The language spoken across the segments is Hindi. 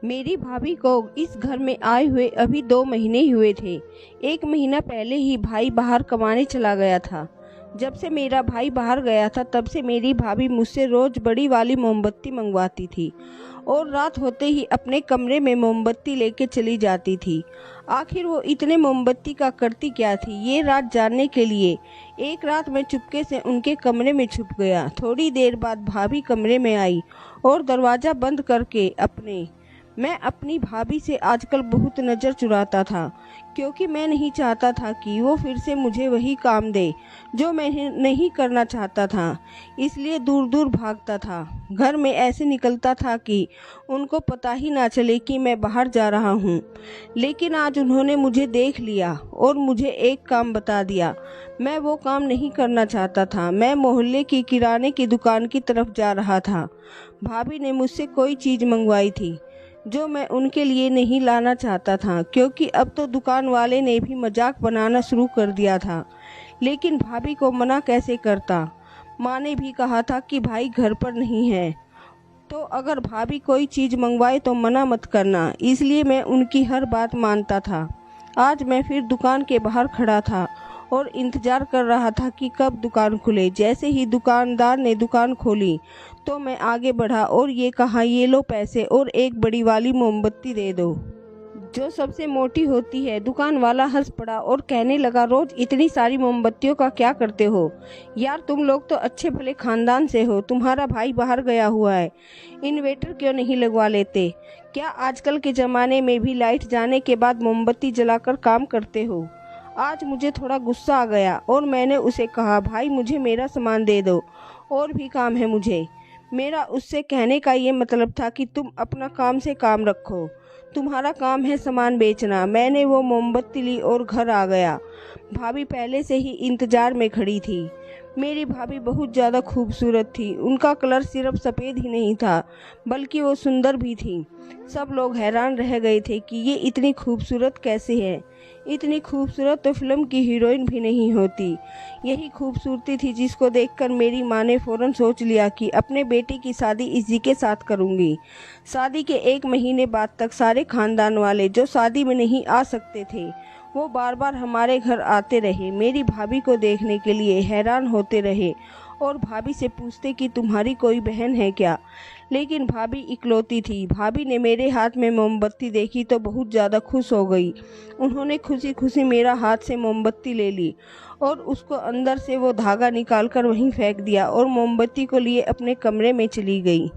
मेरी भाभी को इस घर में आए हुए अभी 2 महीने ही हुए थे। 1 महीना पहले ही भाई बाहर कमाने चला गया था। जब से मेरा भाई बाहर गया था तब से मेरी भाभी मुझसे रोज बड़ी वाली मोमबत्ती मंगवाती थी और रात होते ही अपने कमरे में मोमबत्ती लेके चली जाती थी। आखिर वो इतने मोमबत्ती का करती क्या थी, ये रात जानने के लिए एक रात मैं चुपके से उनके कमरे में छुप गया। थोड़ी देर बाद भाभी कमरे में आई और दरवाज़ा बंद करके मैं अपनी भाभी से आजकल बहुत नज़र चुराता था, क्योंकि मैं नहीं चाहता था कि वो फिर से मुझे वही काम दे जो मैं नहीं करना चाहता था। इसलिए दूर दूर भागता था। घर में ऐसे निकलता था कि उनको पता ही ना चले कि मैं बाहर जा रहा हूँ। लेकिन आज उन्होंने मुझे देख लिया और मुझे एक काम बता दिया। मैं वो काम नहीं करना चाहता था। मैं मोहल्ले की किराने की दुकान की तरफ जा रहा था। भाभी ने मुझसे कोई चीज़ मंगवाई थी जो मैं उनके लिए नहीं लाना चाहता था, क्योंकि अब तो दुकान वाले ने भी मजाक बनाना शुरू कर दिया था। लेकिन भाभी को मना कैसे करता। माँ ने भी कहा था कि भाई घर पर नहीं है, तो अगर भाभी कोई चीज़ मंगवाए तो मना मत करना। इसलिए मैं उनकी हर बात मानता था। आज मैं फिर दुकान के बाहर खड़ा था और इंतज़ार कर रहा था कि कब दुकान खुले। जैसे ही दुकानदार ने दुकान खोली तो मैं आगे बढ़ा और ये कहा, ये लो पैसे और एक बड़ी वाली मोमबत्ती दे दो जो सबसे मोटी होती है। दुकान वाला हंस पड़ा और कहने लगा, रोज इतनी सारी मोमबत्तियों का क्या करते हो यार, तुम लोग तो अच्छे भले खानदान से हो। तुम्हारा भाई बाहर गया हुआ है, इन्वर्टर क्यों नहीं लगवा लेते? क्या आजकल के ज़माने में भी लाइट जाने के बाद मोमबत्ती जलाकर काम करते हो? आज मुझे थोड़ा गुस्सा आ गया और मैंने उसे कहा, भाई मुझे मेरा सामान दे दो, और भी काम है मुझे। मेरा उससे कहने का ये मतलब था कि तुम अपना काम से काम रखो, तुम्हारा काम है सामान बेचना। मैंने वो मोमबत्ती ली और घर आ गया। भाभी पहले से ही इंतजार में खड़ी थी। मेरी भाभी बहुत ज़्यादा खूबसूरत थी। उनका कलर सिर्फ सफ़ेद ही नहीं था बल्कि वो सुंदर भी थी। सब लोग हैरान रह गए थे कि ये इतनी खूबसूरत कैसे है। इतनी खूबसूरत तो फिल्म की हीरोइन भी नहीं होती। यही खूबसूरती थी जिसको देखकर मेरी माँ ने फ़ौरन सोच लिया कि अपने बेटे की शादी इसी के साथ करूँगी। शादी के 1 महीने बाद तक सारे खानदान वाले जो शादी में नहीं आ सकते थे वो बार बार हमारे घर आते रहे। मेरी भाभी को देखने के लिए हैरान होते रहे और भाभी से पूछते कि तुम्हारी कोई बहन है क्या। लेकिन भाभी इकलौती थी। भाभी ने मेरे हाथ में मोमबत्ती देखी तो बहुत ज़्यादा खुश हो गई। उन्होंने खुशी खुशी मेरा हाथ से मोमबत्ती ले ली और उसको अंदर से वो धागा निकालकर वहीं फेंक दिया और मोमबत्ती को लिए अपने कमरे में चली गई।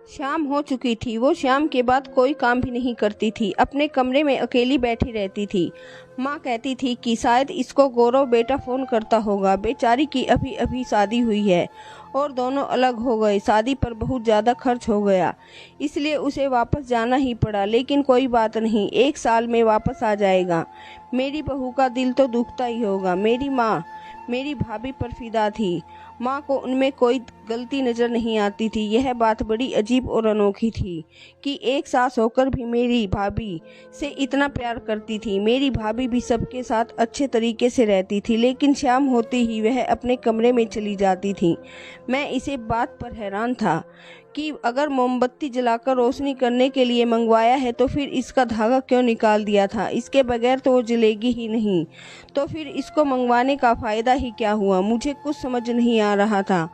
शाम हो चुकी थी। वो शाम के बाद कोई काम भी नहीं करती थी, अपने कमरे में अकेली बैठी रहती थी। माँ कहती थी कि शायद इसको गौरव बेटा फ़ोन करता होगा। बेचारी की अभी अभी शादी हुई है और दोनों अलग हो गए। शादी पर बहुत ज़्यादा खर्च हो गया, इसलिए उसे वापस जाना ही पड़ा। लेकिन कोई बात नहीं, 1 साल में वापस आ जाएगा। मेरी बहू का दिल तो दुखता ही होगा। मेरी माँ मेरी भाभी पर फिदा थी। माँ को उनमें कोई गलती नज़र नहीं आती थी। यह बात बड़ी अजीब और अनोखी थी कि एक सास होकर भी मेरी भाभी से इतना प्यार करती थी। मेरी भाभी भी सबके साथ अच्छे तरीके से रहती थी, लेकिन शाम होते ही वह अपने कमरे में चली जाती थी। मैं इसे बात पर हैरान था कि अगर मोमबत्ती जलाकर रोशनी करने के लिए मंगवाया है तो फिर इसका धागा क्यों निकाल दिया था? इसके बगैर तो वो जलेगी ही नहीं, तो फिर इसको मंगवाने का फ़ायदा ही क्या हुआ? मुझे कुछ समझ नहीं आ रहा था।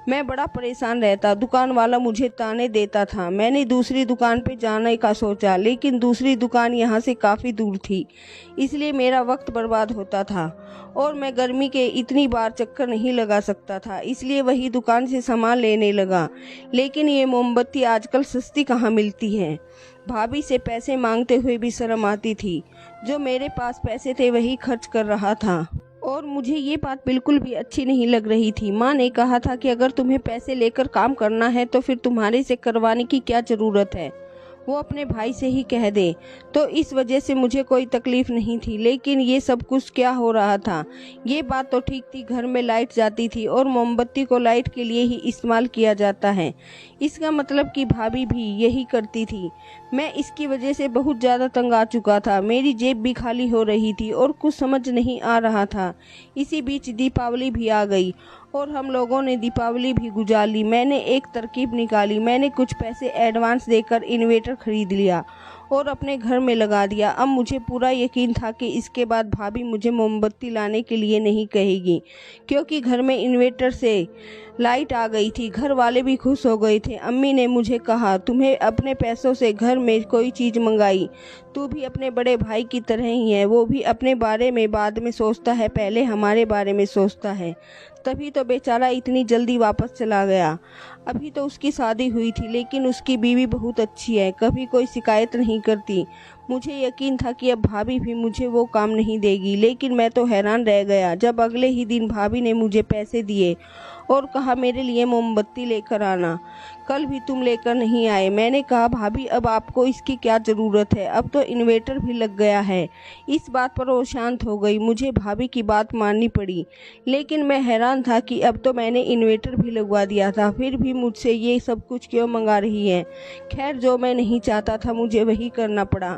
मैं बड़ा परेशान रहता। दुकान वाला मुझे ताने देता था। मैंने दूसरी दुकान पे जाने का सोचा, लेकिन दूसरी दुकान यहाँ से काफ़ी दूर थी, इसलिए मेरा वक्त बर्बाद होता था और मैं गर्मी के इतनी बार चक्कर नहीं लगा सकता था। इसलिए वही दुकान से सामान लेने लगा। लेकिन ये मोमबत्ती आजकल सस्ती कहाँ मिलती है। भाभी से पैसे मांगते हुए भी शर्म आती थी। जो मेरे पास पैसे थे वही खर्च कर रहा था और मुझे ये बात बिल्कुल भी अच्छी नहीं लग रही थी। माँ ने कहा था कि अगर तुम्हें पैसे लेकर काम करना है तो फिर तुम्हारे से करवाने की क्या ज़रूरत है, वो अपने भाई से ही कह दे। तो इस वजह से मुझे कोई तकलीफ नहीं थी। लेकिन ये सब कुछ क्या हो रहा था? ये बात तो ठीक थी, घर में लाइट जाती थी और मोमबत्ती को लाइट के लिए ही इस्तेमाल किया जाता है। इसका मतलब कि भाभी भी यही करती थी। मैं इसकी वजह से बहुत ज़्यादा तंग आ चुका था। मेरी जेब भी खाली हो रही थी और कुछ समझ नहीं आ रहा था। इसी बीच दीपावली भी आ गई और हम लोगों ने दीपावली भी गुजार ली। मैंने एक तरकीब निकाली। मैंने कुछ पैसे एडवांस देकर इन्वर्टर खरीद लिया और अपने घर में लगा दिया। अब मुझे पूरा यकीन था कि इसके बाद भाभी मुझे मोमबत्ती लाने के लिए नहीं कहेगी, क्योंकि घर में इन्वर्टर से लाइट आ गई थी। घर वाले भी खुश हो गए थे। अम्मी ने मुझे कहा, तुम्हें अपने पैसों से घर में कोई चीज़ मंगाई, तू भी अपने बड़े भाई की तरह ही है। वो भी अपने बारे में बाद में सोचता है, पहले हमारे बारे में सोचता है। तभी तो बेचारा इतनी जल्दी वापस चला गया। अभी तो उसकी शादी हुई थी, लेकिन उसकी बीवी बहुत अच्छी है, कभी कोई शिकायत नहीं करती। मुझे यकीन था कि अब भाभी भी मुझे वो काम नहीं देगी, लेकिन मैं तो हैरान रह गया जब अगले ही दिन भाभी ने मुझे पैसे दिए और कहा, मेरे लिए मोमबत्ती लेकर आना, कल भी तुम लेकर नहीं आए। मैंने कहा, भाभी अब आपको इसकी क्या ज़रूरत है, अब तो इन्वर्टर भी लग गया है। इस बात पर वो शांत हो गई। मुझे भाभी की बात माननी पड़ी, लेकिन मैं हैरान था कि अब तो मैंने इन्वर्टर भी लगवा दिया था, फिर भी मुझसे ये सब कुछ क्यों मंगा रही है। खैर, जो मैं नहीं चाहता था मुझे वही करना पड़ा।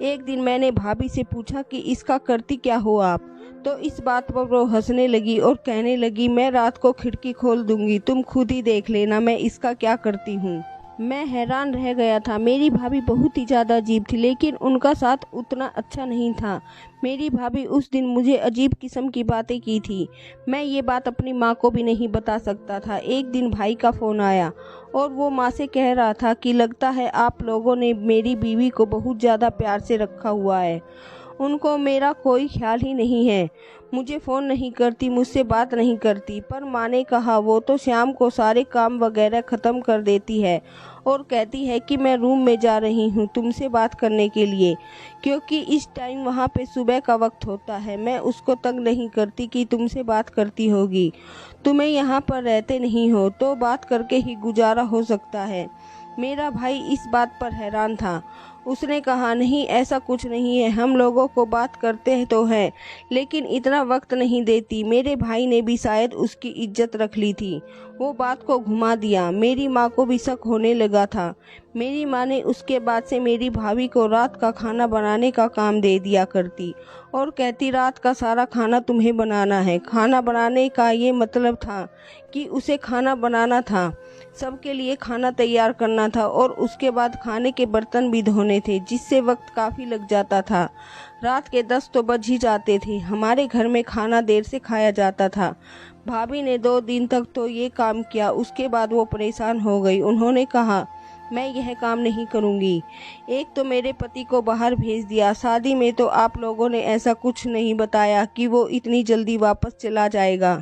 एक दिन मैंने भाभी से पूछा कि इसका करती क्या हो आप, तो इस बात पर वो हंसने लगी और कहने लगी, मैं रात को खिड़की खोल दूंगी, तुम खुद ही देख लेना मैं इसका क्या करती हूँ। मैं हैरान रह गया था। मेरी भाभी बहुत ही ज़्यादा अजीब थी, लेकिन उनका साथ उतना अच्छा नहीं था। मेरी भाभी उस दिन मुझे अजीब किस्म की बातें की थी। मैं ये बात अपनी माँ को भी नहीं बता सकता था। एक दिन भाई का फ़ोन आया और वो माँ से कह रहा था कि लगता है आप लोगों ने मेरी बीवी को बहुत ज़्यादा प्यार से रखा हुआ है, उनको मेरा कोई ख्याल ही नहीं है, मुझे फ़ोन नहीं करती, मुझसे बात नहीं करती। पर माँ ने कहा, वो तो शाम को सारे काम वगैरह ख़त्म कर देती है और कहती है कि मैं रूम में जा रही हूँ तुमसे बात करने के लिए, क्योंकि इस टाइम वहाँ पे सुबह का वक्त होता है। मैं उसको तंग नहीं करती कि तुमसे बात करती होगी, तुम्हें यहाँ पर रहते नहीं हो तो बात करके ही गुजारा हो सकता है। मेरा भाई इस बात पर हैरान था। उसने कहा, नहीं ऐसा कुछ नहीं है, हम लोगों को बात करते हैं तो है, लेकिन इतना वक्त नहीं देती। मेरे भाई ने भी शायद उसकी इज्जत रख ली थी, वो बात को घुमा दिया। मेरी माँ को भी शक होने लगा था। मेरी माँ ने उसके बाद से मेरी भाभी को रात का खाना बनाने का काम दे दिया करती और कहती, रात का सारा खाना तुम्हें बनाना है। खाना बनाने का ये मतलब था कि उसे खाना बनाना था, सबके लिए खाना तैयार करना था और उसके बाद खाने के बर्तन भी धोने थे, जिससे वक्त काफ़ी लग जाता था। रात के 10 तो बज ही जाते थे। हमारे घर में खाना देर से खाया जाता था। भाभी ने 2 दिन तक तो ये काम किया, उसके बाद वो परेशान हो गई। उन्होंने कहा, मैं यह काम नहीं करूँगी। एक तो मेरे पति को बाहर भेज दिया, शादी में तो आप लोगों ने ऐसा कुछ नहीं बताया कि वो इतनी जल्दी वापस चला जाएगा,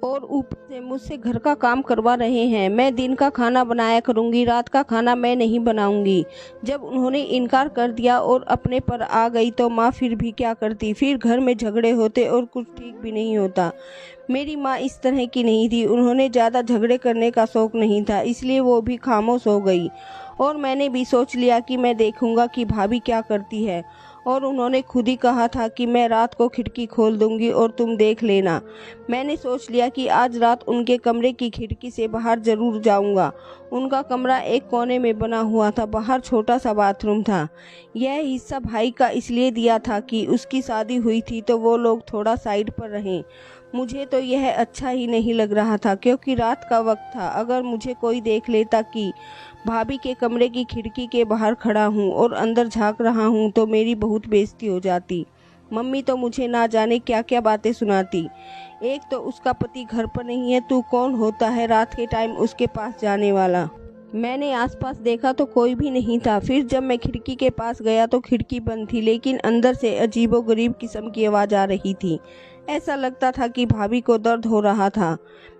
और ऊपर से मुझसे घर का काम करवा रहे हैं। मैं दिन का खाना बनाया करूंगी, रात का खाना मैं नहीं बनाऊंगी। जब उन्होंने इनकार कर दिया और अपने पर आ गई तो माँ फिर भी क्या करती, फिर घर में झगड़े होते और कुछ ठीक भी नहीं होता। मेरी माँ इस तरह की नहीं थी, उन्होंने ज़्यादा झगड़े करने का शौक नहीं था, इसलिए वो भी खामोश हो गई और मैंने भी सोच लिया कि मैं देखूंगा कि भाभी क्या करती है। और उन्होंने खुद ही कहा था कि मैं रात को खिड़की खोल दूंगी और तुम देख लेना। मैंने सोच लिया कि आज रात उनके कमरे की खिड़की से बाहर ज़रूर जाऊंगा। उनका कमरा एक कोने में बना हुआ था, बाहर छोटा सा बाथरूम था। यह हिस्सा भाई का इसलिए दिया था कि उसकी शादी हुई थी तो वो लोग थोड़ा साइड पर रहें। मुझे तो यह अच्छा ही नहीं लग रहा था, क्योंकि रात का वक्त था। अगर मुझे कोई देख लेता कि भाभी के कमरे की खिड़की के बाहर खड़ा हूँ और अंदर झांक रहा हूँ तो मेरी बहुत बेइज्जती हो जाती। मम्मी तो मुझे ना जाने क्या क्या बातें सुनाती। एक तो उसका पति घर पर नहीं है, तू कौन होता है रात के टाइम उसके पास जाने वाला। मैंने आसपास देखा तो कोई भी नहीं था। फिर जब मैं खिड़की के पास गया तो खिड़की बंद थी, लेकिन अंदर से अजीबोगरीब किस्म की आवाज़ आ रही थी। ऐसा लगता था कि भाभी को दर्द हो रहा था।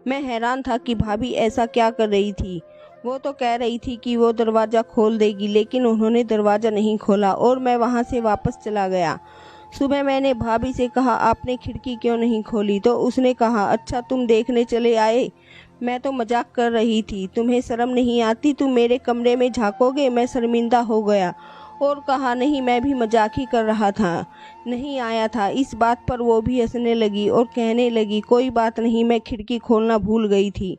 मैं हैरान था कि भाभी ऐसा क्या कर रही थी। वो तो कह रही थी कि वो दरवाज़ा खोल देगी, लेकिन उन्होंने दरवाज़ा नहीं खोला और मैं वहाँ से वापस चला गया। सुबह मैंने भाभी से कहा, आपने खिड़की क्यों नहीं खोली? तो उसने कहा, अच्छा तुम देखने चले आए, मैं तो मजाक कर रही थी, तुम्हें शर्म नहीं आती, तुम मेरे कमरे में झांकोगे? मैं शर्मिंदा हो गया और कहा, नहीं मैं भी मजाक ही कर रहा था, नहीं आया था। इस बात पर वो भी हंसने लगी और कहने लगी, कोई बात नहीं, मैं खिड़की खोलना भूल गई थी।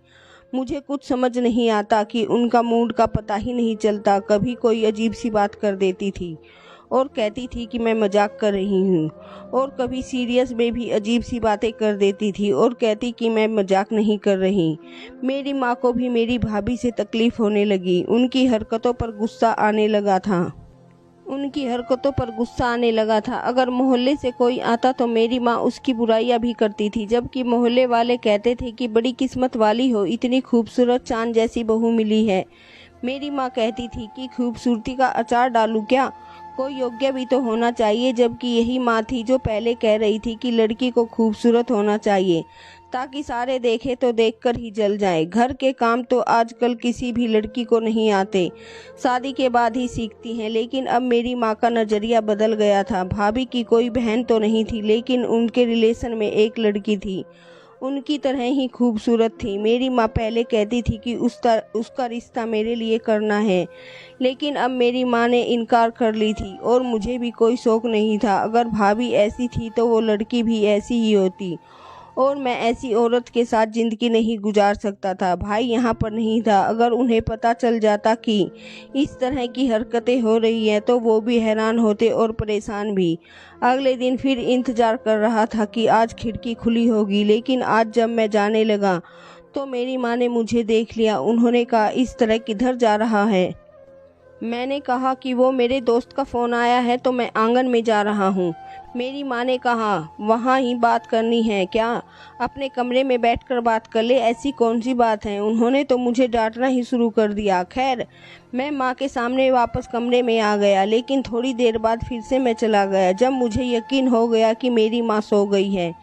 मुझे कुछ समझ नहीं आता कि उनका मूड का पता ही नहीं चलता, कभी कोई अजीब सी बात कर देती थी और कहती थी कि मैं मजाक कर रही हूँ, और कभी सीरियस में भी अजीब सी बातें कर देती थी और कहती कि मैं मजाक नहीं कर रही। मेरी माँ को भी मेरी भाभी से तकलीफ होने लगी। उनकी हरकतों पर गुस्सा आने लगा था। अगर मोहल्ले से कोई आता तो मेरी माँ उसकी बुराइयां भी करती थी, जबकि मोहल्ले वाले कहते थे कि बड़ी किस्मत वाली हो, इतनी खूबसूरत चांद जैसी बहू मिली है। मेरी माँ कहती थी कि खूबसूरती का अचार डालूं क्या, कोई योग्य भी तो होना चाहिए। जबकि यही माँ थी जो पहले कह रही थी कि लड़की को खूबसूरत होना चाहिए ताकि सारे देखें तो देखकर ही जल जाए। घर के काम तो आजकल किसी भी लड़की को नहीं आते, शादी के बाद ही सीखती हैं। लेकिन अब मेरी माँ का नज़रिया बदल गया था। भाभी की कोई बहन तो नहीं थी, लेकिन उनके रिलेशन में एक लड़की थी, उनकी तरह ही खूबसूरत थी। मेरी माँ पहले कहती थी कि उसका रिश्ता मेरे लिए करना है, लेकिन अब मेरी माँ ने इनकार कर ली थी और मुझे भी कोई शौक नहीं था। अगर भाभी ऐसी थी तो वो लड़की भी ऐसी ही होती, और मैं ऐसी औरत के साथ जिंदगी नहीं गुजार सकता था। भाई यहाँ पर नहीं था। अगर उन्हें पता चल जाता कि इस तरह की हरकतें हो रही हैं तो वो भी हैरान होते और परेशान भी। अगले दिन फिर इंतजार कर रहा था कि आज खिड़की खुली होगी, लेकिन आज जब मैं जाने लगा तो मेरी माँ ने मुझे देख लिया। उन्होंने कहा, इस तरह किधर जा रहा है? मैंने कहा कि वो मेरे दोस्त का फ़ोन आया है तो मैं आंगन में जा रहा हूँ। मेरी माँ ने कहा, वहाँ ही बात करनी है क्या? अपने कमरे में बैठकर बात कर ले, ऐसी कौन सी बात है? उन्होंने तो मुझे डांटना ही शुरू कर दिया। खैर, मैं माँ के सामने वापस कमरे में आ गया, लेकिन थोड़ी देर बाद फिर से मैं चला गया जब मुझे यकीन हो गया कि मेरी माँ सो गई है।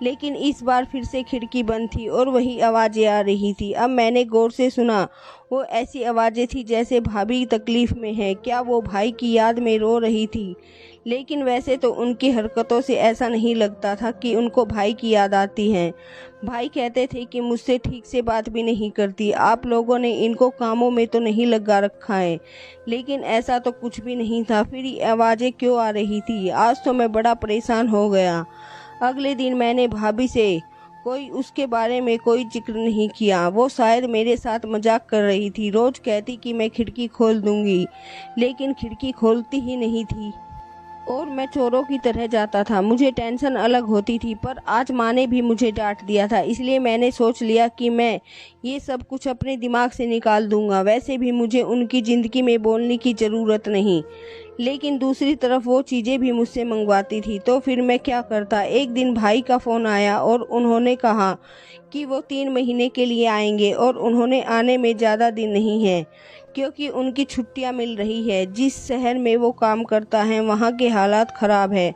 लेकिन इस बार फिर से खिड़की बंद थी और वही आवाज़ें आ रही थी। अब मैंने गौर से सुना, वो ऐसी आवाज़ें थी जैसे भाभी तकलीफ़ में है। क्या वो भाई की याद में रो रही थी? लेकिन वैसे तो उनकी हरकतों से ऐसा नहीं लगता था कि उनको भाई की याद आती है। भाई कहते थे कि मुझसे ठीक से बात भी नहीं करती, आप लोगों ने इनको कामों में तो नहीं लगा रखा है। लेकिन ऐसा तो कुछ भी नहीं था, फिर ये आवाज़ें क्यों आ रही थी? आज तो मैं बड़ा परेशान हो गया। अगले दिन मैंने भाभी से उसके बारे में कोई जिक्र नहीं किया। वो शायद मेरे साथ मजाक कर रही थी। रोज कहती कि मैं खिड़की खोल दूंगी, लेकिन खिड़की खोलती ही नहीं थी और मैं चोरों की तरह जाता था। मुझे टेंशन अलग होती थी, पर आज माँ ने भी मुझे डांट दिया था, इसलिए मैंने सोच लिया कि मैं ये सब कुछ अपने दिमाग से निकाल दूंगा। वैसे भी मुझे उनकी ज़िंदगी में बोलने की ज़रूरत नहीं, लेकिन दूसरी तरफ वो चीज़ें भी मुझसे मंगवाती थी, तो फिर मैं क्या करता। एक दिन भाई का फ़ोन आया और उन्होंने कहा कि वो 3 महीने के लिए आएंगे और उन्होंने आने में ज़्यादा दिन नहीं है, क्योंकि उनकी छुट्टियां मिल रही है। जिस शहर में वो काम करता है वहाँ के हालात ख़राब है,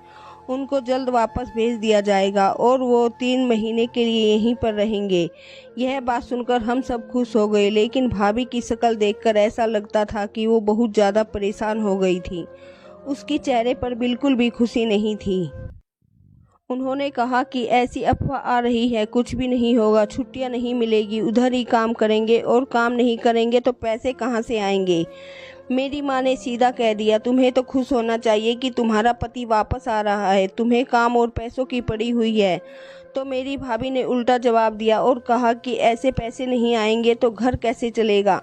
उनको जल्द वापस भेज दिया जाएगा और वो 3 महीने के लिए यहीं पर रहेंगे। यह बात सुनकर हम सब खुश हो गए, लेकिन भाभी की शक्ल देखकर ऐसा लगता था कि वो बहुत ज़्यादा परेशान हो गई थी। उसके चेहरे पर बिल्कुल भी खुशी नहीं थी। उन्होंने कहा कि ऐसी अफवाह आ रही है, कुछ भी नहीं होगा, छुट्टियां नहीं मिलेगी, उधर ही काम करेंगे और काम नहीं करेंगे तो पैसे कहाँ से आएंगे। मेरी माँ ने सीधा कह दिया, तुम्हें तो खुश होना चाहिए कि तुम्हारा पति वापस आ रहा है, तुम्हें काम और पैसों की पड़ी हुई है। तो मेरी भाभी ने उल्टा जवाब दिया और कहा कि ऐसे पैसे नहीं आएंगे तो घर कैसे चलेगा?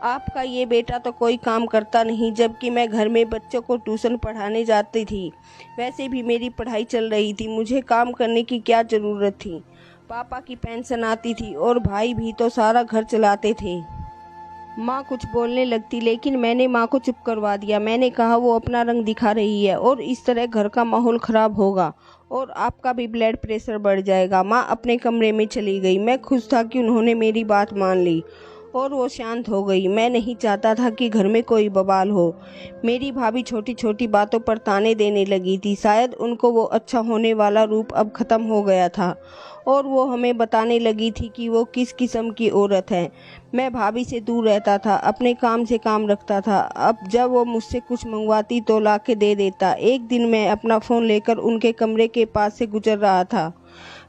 आपका ये बेटा तो कोई काम करता नहीं, जबकि मैं घर में बच्चों को ट्यूशन पढ़ाने जाती थी। वैसे भी मेरी पढ़ाई चल रही थी, मुझे काम करने की क्या ज़रूरत थी? पापा की पेंशन आती थी और भाई भी तो सारा घर चलाते थे। माँ कुछ बोलने लगती, लेकिन मैंने माँ को चुप करवा दिया। मैंने कहा, वो अपना रंग दिखा रही है और इस तरह घर का माहौल ख़राब होगा और आपका भी ब्लड प्रेशर बढ़ जाएगा। माँ अपने कमरे में चली गई। मैं खुश था कि उन्होंने मेरी बात मान ली और वो शांत हो गई। मैं नहीं चाहता था कि घर में कोई बवाल हो। मेरी भाभी छोटी छोटी बातों पर ताने देने लगी थी। शायद उनको वो अच्छा होने वाला रूप अब ख़त्म हो गया था और वो हमें बताने लगी थी कि वो किस किस्म की औरत है। मैं भाभी से दूर रहता था, अपने काम से काम रखता था। अब जब वो मुझसे कुछ मंगवाती तो ला के दे देता। एक दिन मैं अपना फ़ोन लेकर उनके कमरे के पास से गुजर रहा था।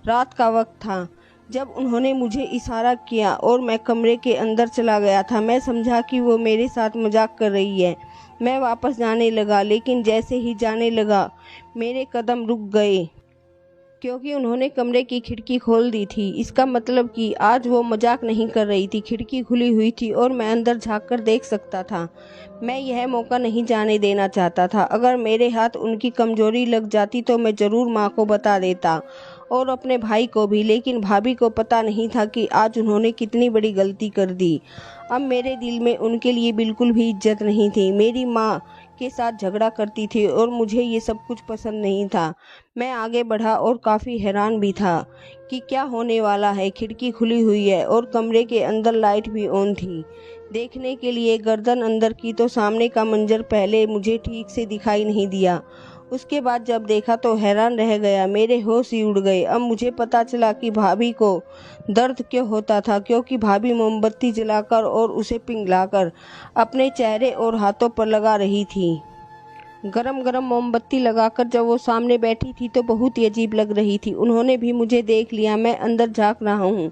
रात का वक्त था जब उन्होंने मुझे इशारा किया और मैं कमरे के अंदर चला गया था। मैं समझा कि वो मेरे साथ मजाक कर रही है। मैं वापस जाने लगा, लेकिन जैसे ही जाने लगा मेरे कदम रुक गए। क्योंकि उन्होंने कमरे की खिड़की खोल दी थी। इसका मतलब कि आज वो मजाक नहीं कर रही थी। खिड़की खुली हुई थी और मैं अंदर झाँक कर देख सकता था। मैं यह मौका नहीं जाने देना चाहता था। अगर मेरे हाथ उनकी कमजोरी लग जाती तो मैं ज़रूर माँ को बता देता और अपने भाई को भी, लेकिन भाभी को पता नहीं था कि आज उन्होंने कितनी बड़ी गलती कर दी। अब मेरे दिल में उनके लिए बिल्कुल भी इज्जत नहीं थी। मेरी माँ के साथ झगड़ा करती थी और मुझे ये सब कुछ पसंद नहीं था। मैं आगे बढ़ा और काफ़ी हैरान भी था कि क्या होने वाला है। खिड़की खुली हुई है और कमरे के अंदर लाइट भी ऑन थी। देखने के लिए गर्दन अंदर की तो सामने का मंजर पहले मुझे ठीक से दिखाई नहीं दिया। उसके बाद जब देखा तो हैरान रह गया। मेरे होश ही उड़ गए। अब मुझे पता चला कि भाभी को दर्द क्यों होता था, क्योंकि भाभी मोमबत्ती जलाकर और उसे पिघलाकर अपने चेहरे और हाथों पर लगा रही थी। गरम गरम मोमबत्ती लगाकर जब वो सामने बैठी थी तो बहुत ही अजीब लग रही थी। उन्होंने भी मुझे देख लिया। मैं अंदर झांक रहा हूँ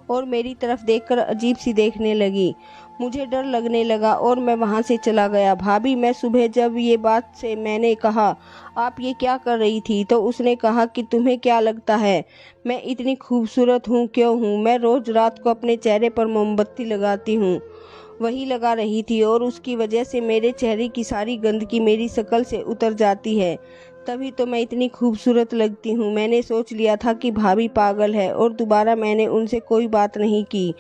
और मेरी तरफ देखकर अजीब सी देखने लगी। मुझे डर लगने लगा और मैं वहाँ से चला गया। भाभी, मैं सुबह जब ये बात से मैंने कहा आप ये क्या कर रही थी, तो उसने कहा कि तुम्हें क्या लगता है मैं इतनी खूबसूरत हूँ? क्यों हूँ? मैं रोज रात को अपने चेहरे पर मोमबत्ती लगाती हूँ, वही लगा रही थी और उसकी वजह से मेरे चेहरे की सारी गंदगी मेरी शक्ल से उतर जाती है, तभी तो मैं इतनी खूबसूरत लगती हूँ। मैंने सोच लिया था कि भाभी पागल है और दोबारा मैंने उनसे कोई बात नहीं की।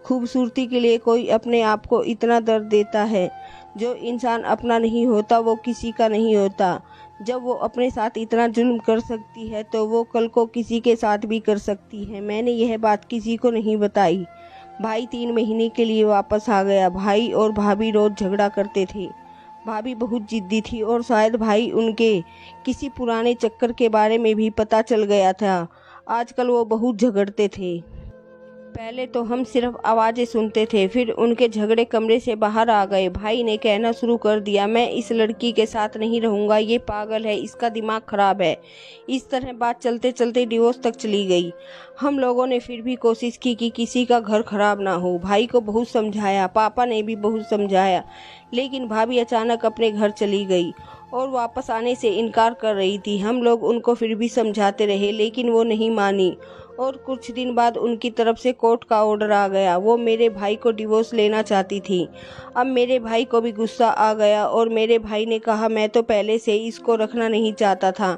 खूबसूरती के लिए कोई अपने आप को इतना दर्द देता है। जो इंसान अपना नहीं होता वो किसी का नहीं होता। जब वो अपने साथ इतना जुल्म कर सकती है तो वो कल को किसी के साथ भी कर सकती है। मैंने यह बात किसी को नहीं बताई। भाई 3 महीने के लिए वापस आ गया। भाई और भाभी रोज झगड़ा करते थे। भाभी बहुत जिद्दी थी और शायद भाई उनके किसी पुराने चक्कर के बारे में भी पता चल गया था। आजकल वो बहुत झगड़ते थे। पहले तो हम सिर्फ आवाज़ें सुनते थे, फिर उनके झगड़े कमरे से बाहर आ गए। भाई ने कहना शुरू कर दिया, मैं इस लड़की के साथ नहीं रहूँगा, ये पागल है, इसका दिमाग खराब है। इस तरह बात चलते चलते डिवोर्स तक चली गई। हम लोगों ने फिर भी कोशिश की कि किसी का घर खराब ना हो। भाई को बहुत समझाया, पापा ने भी बहुत समझाया, लेकिन भाभी अचानक अपने घर चली गई और वापस आने से इनकार कर रही थी। हम लोग उनको फिर भी समझाते रहे, लेकिन वो नहीं मानी और कुछ दिन बाद उनकी तरफ से कोर्ट का ऑर्डर आ गया। वो मेरे भाई को डिवोर्स लेना चाहती थी। अब मेरे भाई को भी गुस्सा आ गया और मेरे भाई ने कहा, मैं तो पहले से इसको रखना नहीं चाहता था,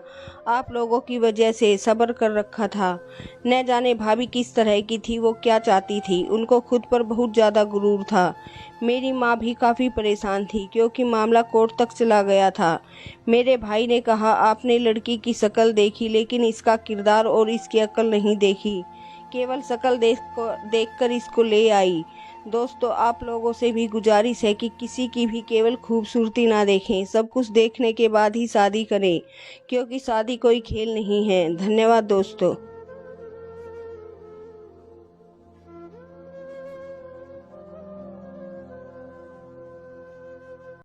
आप लोगों की वजह से सब्र कर रखा था। न जाने भाभी किस तरह की थी, वो क्या चाहती थी। उनको खुद पर बहुत ज़्यादा गुरूर था। मेरी माँ भी काफ़ी परेशान थी क्योंकि मामला कोर्ट तक चला गया था। मेरे भाई ने कहा, आपने लड़की की शक्ल देखी लेकिन इसका किरदार और इसकी अक्ल नहीं देखी, केवल शक्ल देखकर इसको ले आई। दोस्तों, आप लोगों से भी गुजारिश है कि किसी की भी केवल खूबसूरती ना देखें, सब कुछ देखने के बाद ही शादी करें, क्योंकि शादी कोई खेल नहीं है। धन्यवाद दोस्तों।